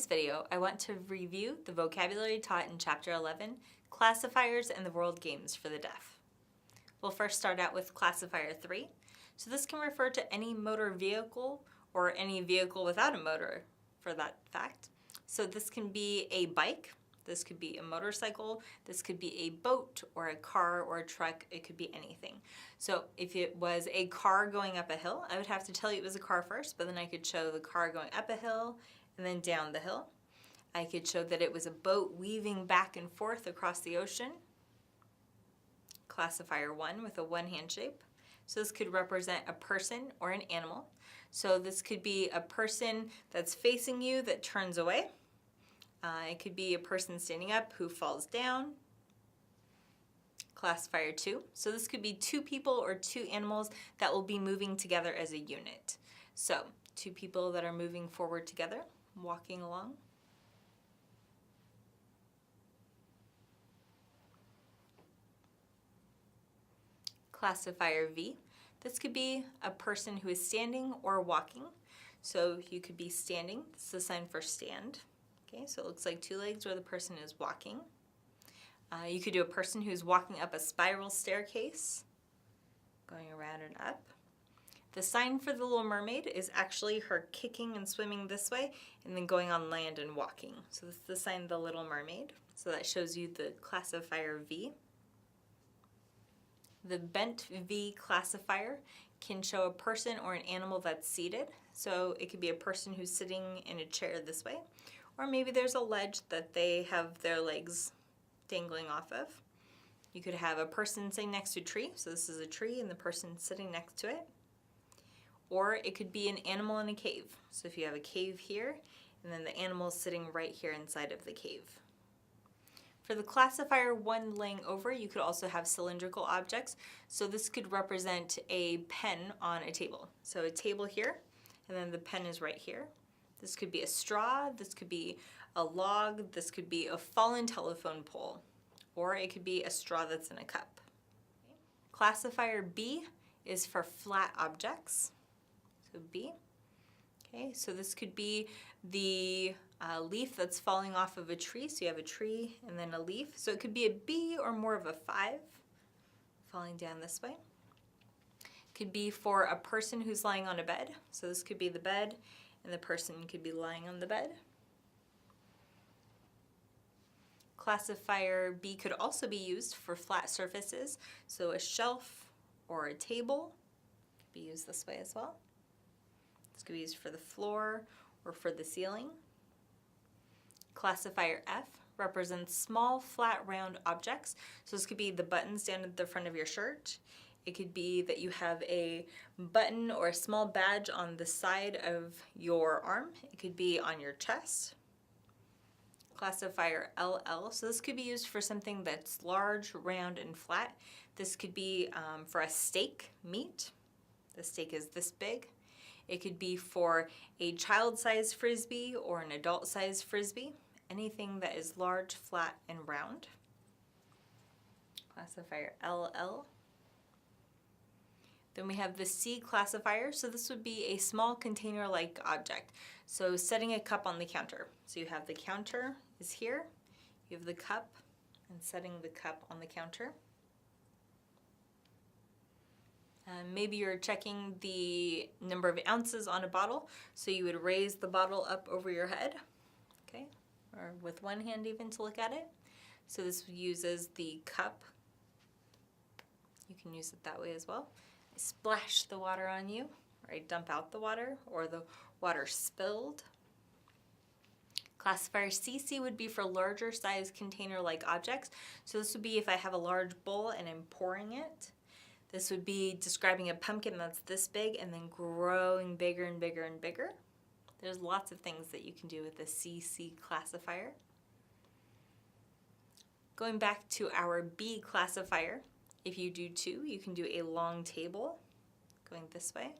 this video, I want to review the vocabulary taught in Chapter 11, Classifiers and the World Games for the Deaf. We'll first start out with Classifier 3. So this can refer to any motor vehicle or any vehicle without a motor, for that fact. So this can be a bike, this could be a motorcycle, this could be a boat or a car or a truck, it could be anything. So if it was a car going up a hill, I would have to tell you it was a car first, but then I could show the car going up a hill and then down the hill. I could show that it was a boat weaving back and forth across the ocean. Classifier 1 with a one-hand shape. So this could represent a person or an animal. So this could be a person that's facing you that turns away. It could be a person standing up who falls down. Classifier 2. So this could be two people or two animals that will be moving together as a unit. So two people that are moving forward together, walking along. Classifier V. This could be a person who is standing or walking. So you could be standing. This is a sign for stand. Okay, so it looks like two legs where the person is walking. You could do a person who's walking up a spiral staircase, going around and up. The sign for the Little Mermaid is actually her kicking and swimming this way and then going on land and walking. So this is the sign of the Little Mermaid. So that shows you the classifier V. The bent V classifier can show a person or an animal that's seated. So it could be a person who's sitting in a chair this way, or maybe there's a ledge that they have their legs dangling off of. You could have a person sitting next to a tree. So this is a tree and the person sitting next to it. Or it could be an animal in a cave. So if you have a cave here, and then the animal is sitting right here inside of the cave. For the classifier 1 laying over, you could also have cylindrical objects. So this could represent a pen on a table. So a table here, and then the pen is right here. This could be a straw, this could be a log, this could be a fallen telephone pole, or it could be a straw that's in a cup. Classifier B is for flat objects. So B. Okay, so this could be the leaf that's falling off of a tree. So you have a tree and then a leaf. So it could be a B or more of a 5 falling down this way. Could be for a person who's lying on a bed. So this could be the bed and the person could be lying on the bed. Classifier B could also be used for flat surfaces. So a shelf or a table could be used this way as well. This could be used for the floor or for the ceiling. Classifier F represents small, flat, round objects. So this could be the buttons down at the front of your shirt. It could be that you have a button or a small badge on the side of your arm. It could be on your chest. Classifier LL, so this could be used for something that's large, round, and flat. This could be for a steak, meat. The steak is this big. It could be for a child-sized frisbee or an adult-sized frisbee. Anything that is large, flat, and round. Classifier LL. Then we have the C classifier. So this would be a small container-like object. So setting a cup on the counter. So you have the counter is here. You have the cup and setting the cup on the counter. Maybe you're checking the number of ounces on a bottle, so you would raise the bottle up over your head, okay, or with one hand even to look at it. So this uses the cup. You can use it that way as well. I splash the water on you, or I dump out the water, or the water spilled. Classifier CC would be for larger size container-like objects. So this would be if I have a large bowl and I'm pouring it. This would be describing a pumpkin that's this big and then growing bigger and bigger and bigger. There's lots of things that you can do with the CC classifier. Going back to our B classifier, if you do 2, you can do a long table going this way.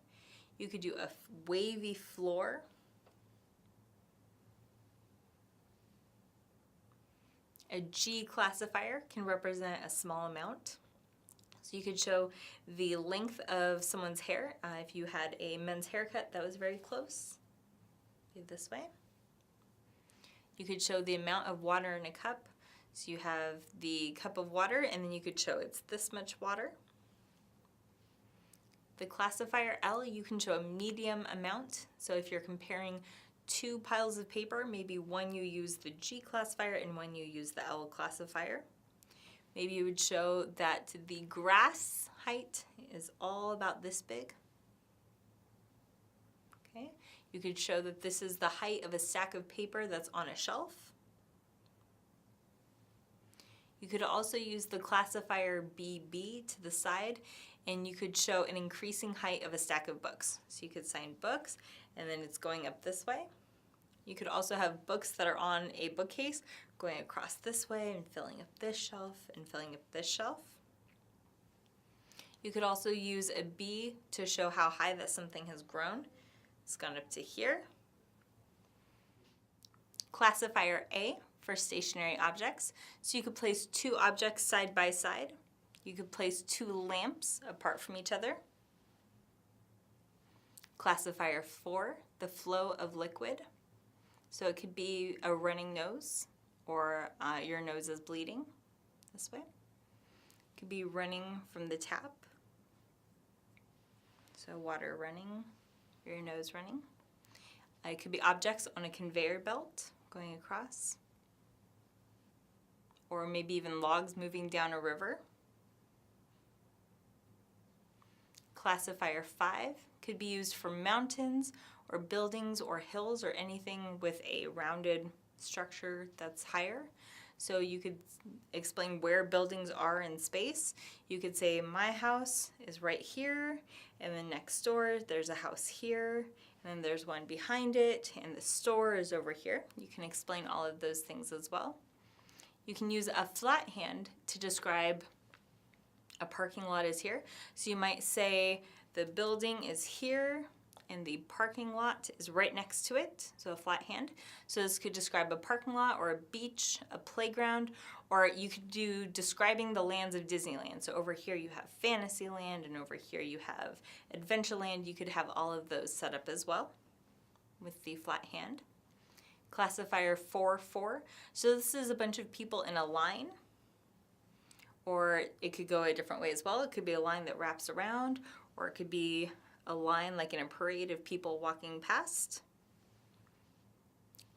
You could do a wavy floor. A G classifier can represent a small amount. So you could show the length of someone's hair. If you had a men's haircut that was very close, do this way. You could show the amount of water in a cup. So you have the cup of water, and then you could show it's this much water. The classifier L, you can show a medium amount. So if you're comparing two piles of paper, maybe one you use the G classifier and one you use the L classifier. Maybe you would show that the grass height is all about this big. Okay. You could show that this is the height of a stack of paper that's on a shelf. You could also use the classifier BB to the side, and you could show an increasing height of a stack of books. So you could sign books, and then it's going up this way. You could also have books that are on a bookcase going across this way and filling up this shelf and filling up this shelf. You could also use a B to show how high that something has grown. It's gone up to here. Classifier A for stationary objects. So you could place two objects side by side. You could place two lamps apart from each other. Classifier 4, the flow of liquid. So it could be a running nose, or your nose is bleeding this way. It could be running from the tap. So water running, your nose running. It could be objects on a conveyor belt going across. Or maybe even logs moving down a river. Classifier 5 could be used for mountains or buildings or hills or anything with a rounded structure that's higher. So you could explain where buildings are in space. You could say my house is right here, and then next door there's a house here, and then there's one behind it, and the store is over here. You can explain all of those things as well. You can use a flat hand to describe a parking lot is here. So you might say the building is here and the parking lot is right next to it, so a flat hand. So this could describe a parking lot or a beach, a playground, or you could do describing the lands of Disneyland. So over here you have Fantasyland, and over here you have Adventureland. You could have all of those set up as well with the flat hand. Classifier 4-4. So this is a bunch of people in a line, or it could go a different way as well. It could be a line that wraps around, or it could be a line like in a parade of people walking past.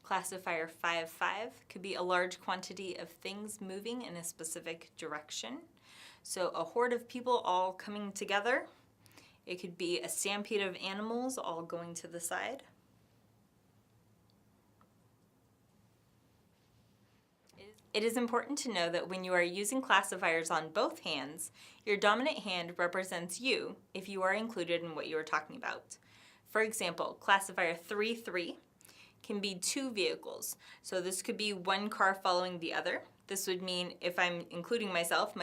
Classifier 5-5 could be a large quantity of things moving in a specific direction. So a horde of people all coming together. It could be a stampede of animals all going to the side. It is important to know that when you are using classifiers on both hands, your dominant hand represents you if you are included in what you are talking about. For example, classifier 3-3 can be two vehicles. So this could be one car following the other. This would mean if I'm including myself,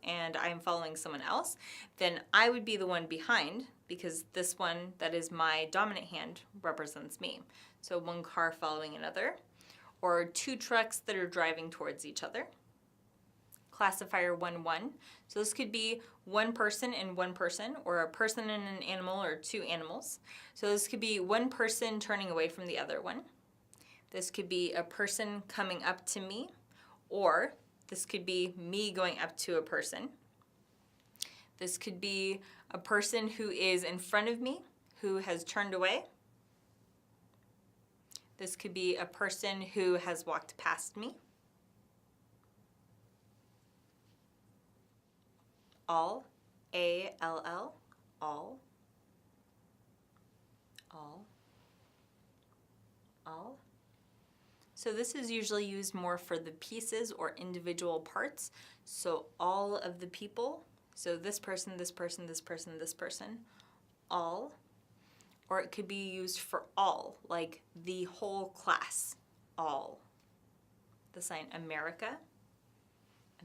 and I'm following someone else, then I would be the one behind, because this one that is my dominant hand represents me. So one car following another. Or two trucks that are driving towards each other. Classifier 1-1. So this could be one person and one person, or a person and an animal, or two animals. So this could be one person turning away from the other one. This could be a person coming up to me, or this could be me going up to a person. This could be a person who is in front of me who has turned away. This could be a person who has walked past me. All, A-L-L, all. All. All. So this is usually used more for the pieces or individual parts. So all of the people, so this person, this person, this person, this person, all. Or it could be used for all, like the whole class, all. The sign America,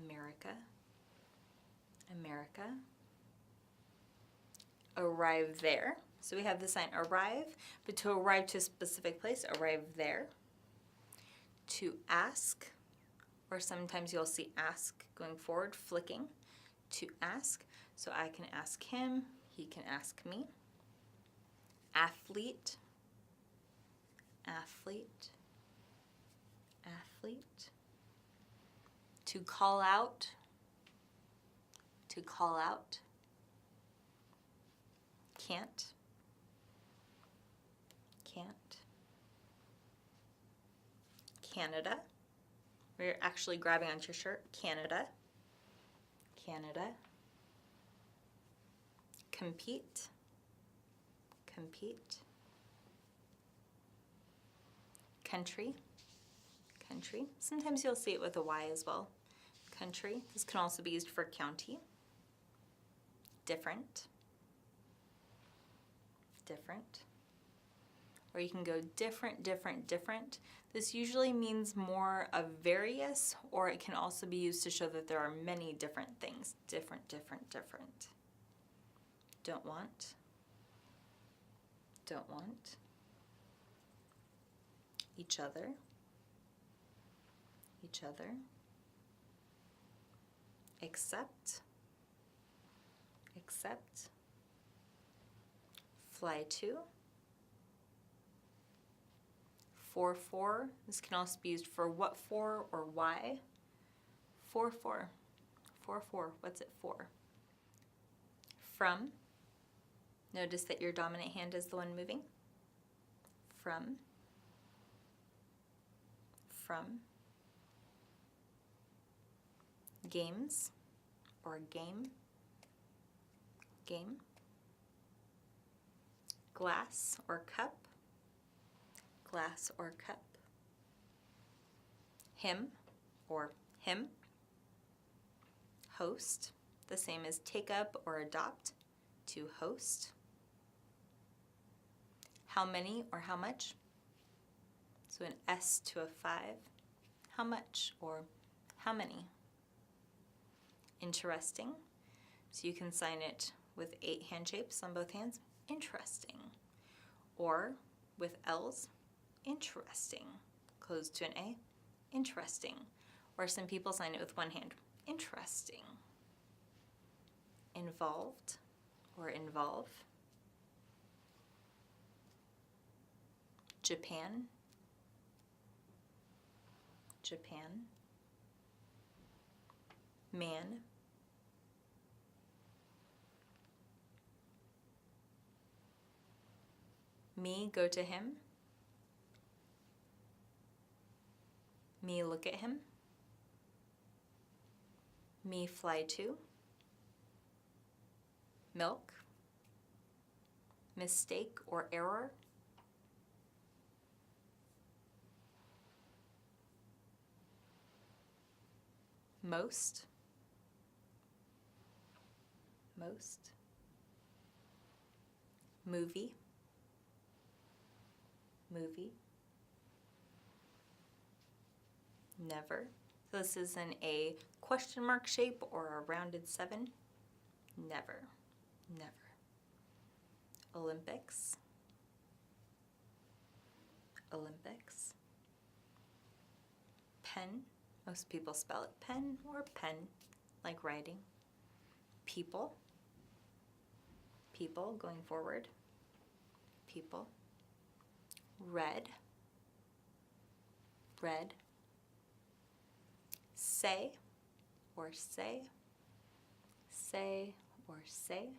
America, America. Arrive there. So we have the sign arrive, but to arrive to a specific place, arrive there. To ask, or sometimes you'll see ask going forward, flicking. To ask, so I can ask him, he can ask me. Athlete, athlete, athlete. To call out. To call out. Can't. Can't. Canada. We're actually grabbing onto your shirt. Canada. Canada. Compete. Compete. Country. Country. Sometimes you'll see it with a Y as well. Country. This can also be used for county. Different. Different. Or you can go different, different, different. This usually means more of various, or it can also be used to show that there are many different things. Different, different, different. Don't want. Don't want. Each other. Each other. Accept. Accept. Fly to. For. This can also be used for what for or why. For. What's it for? From. Notice that your dominant hand is the one moving. From. From. Games or game. Game. Glass or cup. Glass or cup. Him or him. Host, the same as take up or adopt, to host. How many or how much? So an S to a 5. How much or how many? Interesting. So you can sign it with 8 hand shapes on both hands. Interesting. Or with L's. Interesting. Closed to an A. Interesting. Or some people sign it with one hand. Interesting. Involved or involve. Japan. Japan. Man. Me, go to him. Me, look at him. Me, fly to. Milk. Mistake or error. Most. Most. Movie. Movie. Never. So this is in a question mark shape or a rounded 7. Never. Never. Olympics. Olympics. Pen. Most people spell it pen or pen, like writing. People. People, going forward. People. Red. Red. Say or say. Say or say.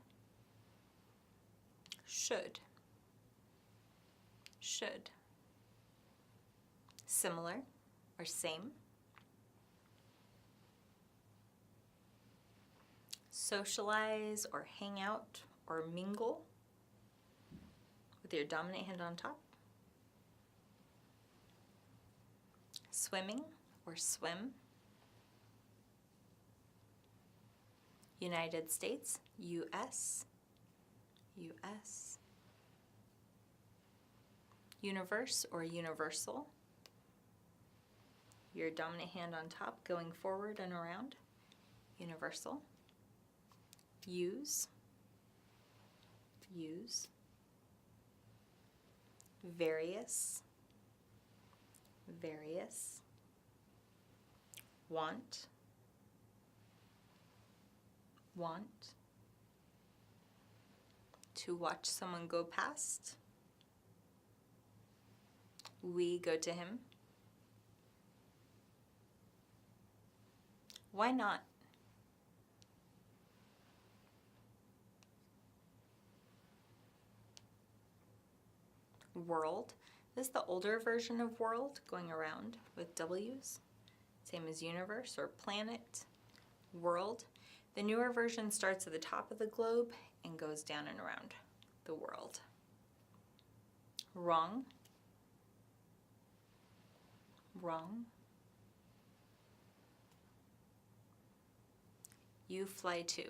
Should. Should. Similar or same. Socialize or hang out or mingle with your dominant hand on top. Swimming or swim. United States, US, US. Universe or universal. Your dominant hand on top going forward and around. Universal. Use. Use. Various. Various. Want. Want. To watch someone go past. We go to him. Why not? World. This is the older version of world, going around with W's. Same as universe or planet. World. The newer version starts at the top of the globe and goes down and around the world. Wrong. Wrong. You fly too.